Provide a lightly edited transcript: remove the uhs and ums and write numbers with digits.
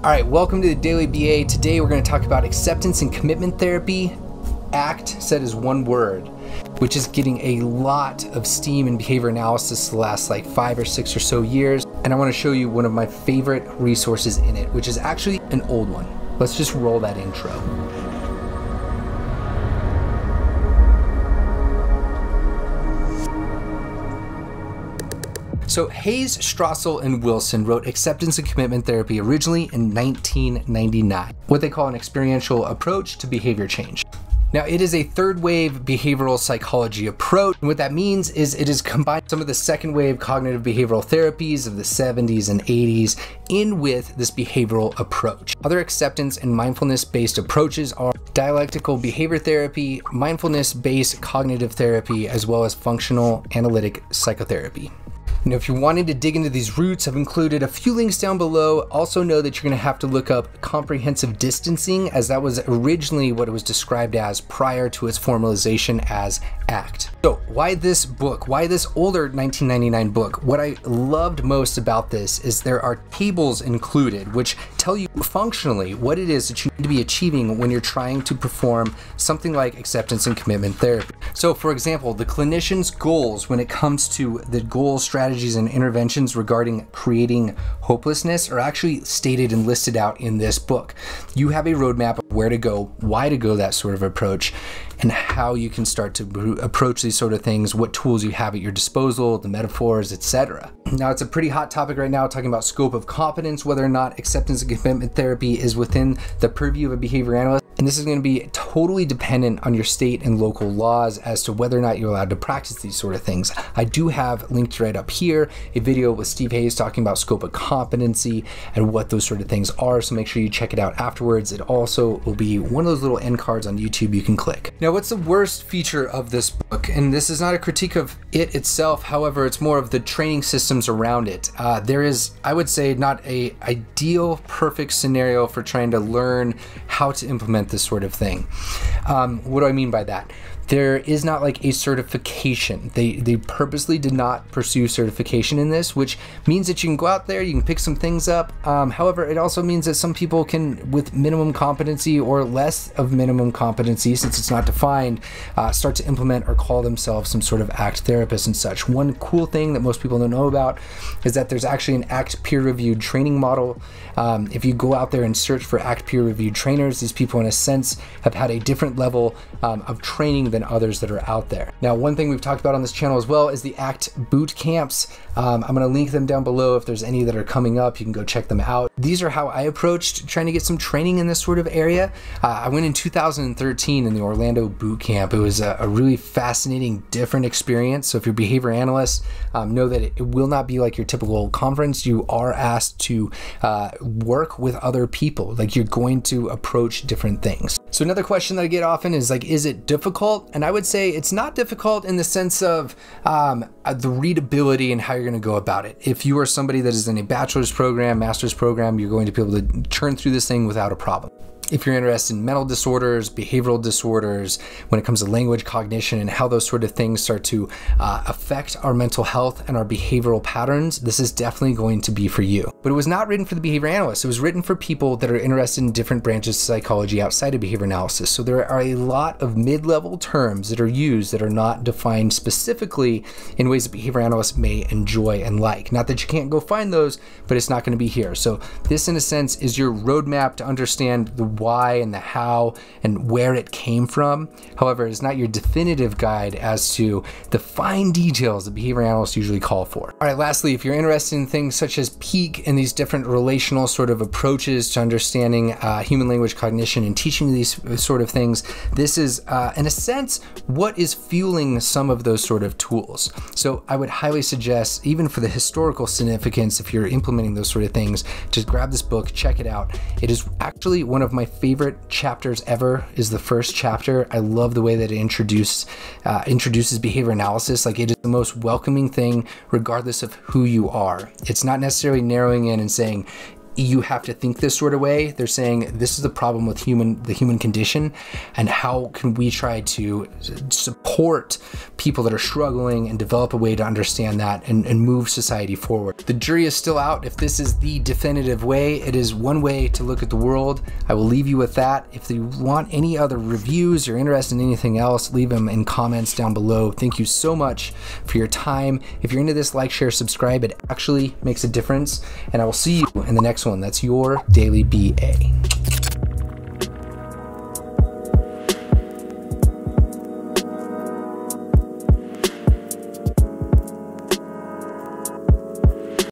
All right, welcome to the Daily BA. Today we're going to talk about acceptance and commitment therapy. ACT said is one word, which is getting a lot of steam in behavior analysis the last like 5 or 6 or so years. And I want to show you one of my favorite resources in it, which is actually an old one. Let's just roll that intro. So Hayes, Strassel, and Wilson wrote Acceptance and Commitment Therapy originally in 1999, what they call an experiential approach to behavior change. Now, it is a third wave behavioral psychology approach. And what that means is it has combined some of the second wave cognitive behavioral therapies of the 70s and 80s in with this behavioral approach. Other acceptance and mindfulness-based approaches are dialectical behavior therapy, mindfulness-based cognitive therapy, as well as functional analytic psychotherapy. Now, if you're wanting to dig into these roots, I've included a few links down below. Also know that you're going to have to look up comprehensive distancing, as that was originally what it was described as prior to its formalization as ACT. So why this book? Why this older 1999 book? What I loved most about this is there are tables included which tell you functionally what it is that you need to be achieving when you're trying to perform something like acceptance and commitment therapy. So for example, the clinician's goals when it comes to the goals, strategies, and interventions regarding creating hopelessness are actually stated and listed out in this book. You have a roadmap of where to go, why to go that sort of approach, and how you can start to approach these sort of things, what tools you have at your disposal, the metaphors, etc. Now, it's a pretty hot topic right now, talking about scope of competence, whether or not acceptance and commitment therapy is within the purview of a behavior analyst. And this is going to be totally dependent on your state and local laws as to whether or not you're allowed to practice these sort of things. I do have linked right up here a video with Steve Hayes talking about scope of competency and what those sort of things are, so make sure you check it out afterwards. It also will be one of those little end cards on YouTube you can click. Now, what's the worst feature of this book? And this is not a critique of it itself, however, it's more of the training systems around it. There is, I would say, not a ideal perfect scenario for trying to learn how to implement this sort of thing. What do I mean by that? There is not like a certification. They purposely did not pursue certification in this, which means that you can go out there, you can pick some things up. However, it also means that some people can, with minimum competency or less of minimum competency, since it's not defined, start to implement or call themselves some sort of ACT therapist and such. One cool thing that most people don't know about is that there's actually an ACT peer-reviewed training model. If you go out there and search for ACT peer-reviewed trainers, these people in a sense have had a different level of training than others that are out there. Now, one thing we've talked about on this channel as well is the ACT boot camps. I'm going to link them down below. If there's any that are coming up, you can go check them out. These are how I approached trying to get some training in this sort of area. I went in 2013 in the Orlando boot camp. It was a really fascinating, different experience. So if you're a behavior analyst, know that it will not be like your typical conference. You are asked to work with other people. Like, you're going to approach different things. So another question that I get often is like, is it difficult? And I would say it's not difficult in the sense of the readability and how you're going to go about it. If you are somebody that is in a bachelor's program, master's program, you're going to be able to churn through this thing without a problem. If you're interested in mental disorders, behavioral disorders, when it comes to language, cognition, and how those sort of things start to affect our mental health and our behavioral patterns, this is definitely going to be for you. But it was not written for the behavior analyst. It was written for people that are interested in different branches of psychology outside of behavior analysis. So there are a lot of mid-level terms that are used that are not defined specifically in ways that behavior analysts may enjoy and like. Not that you can't go find those, but it's not going to be here. So this, in a sense, is your roadmap to understand the why and the how and where it came from. However, it's not your definitive guide as to the fine details that behavior analysts usually call for. All right, lastly, if you're interested in things such as peak and these different relational sort of approaches to understanding human language cognition and teaching these sort of things, this is, in a sense, what is fueling some of those sort of tools. So I would highly suggest, even for the historical significance, if you're implementing those sort of things, just grab this book, check it out. It is actually one of my favorite chapters ever, is the first chapter. I love the way that it introduces behavior analysis. Like, it is the most welcoming thing regardless of who you are. It's not necessarily narrowing in and saying, you have to think this sort of way. They're saying this is the problem with the human condition, and how can we try to support people that are struggling and develop a way to understand that and move society forward. The jury is still out if this is the definitive way. It is one way to look at the world. I will leave you with that. If you want any other reviews or interested in anything else, leave them in comments down below. Thank you so much for your time. If you're into this, like, share, subscribe. It actually makes a difference, and I will see you in the next one. That's your Daily BA.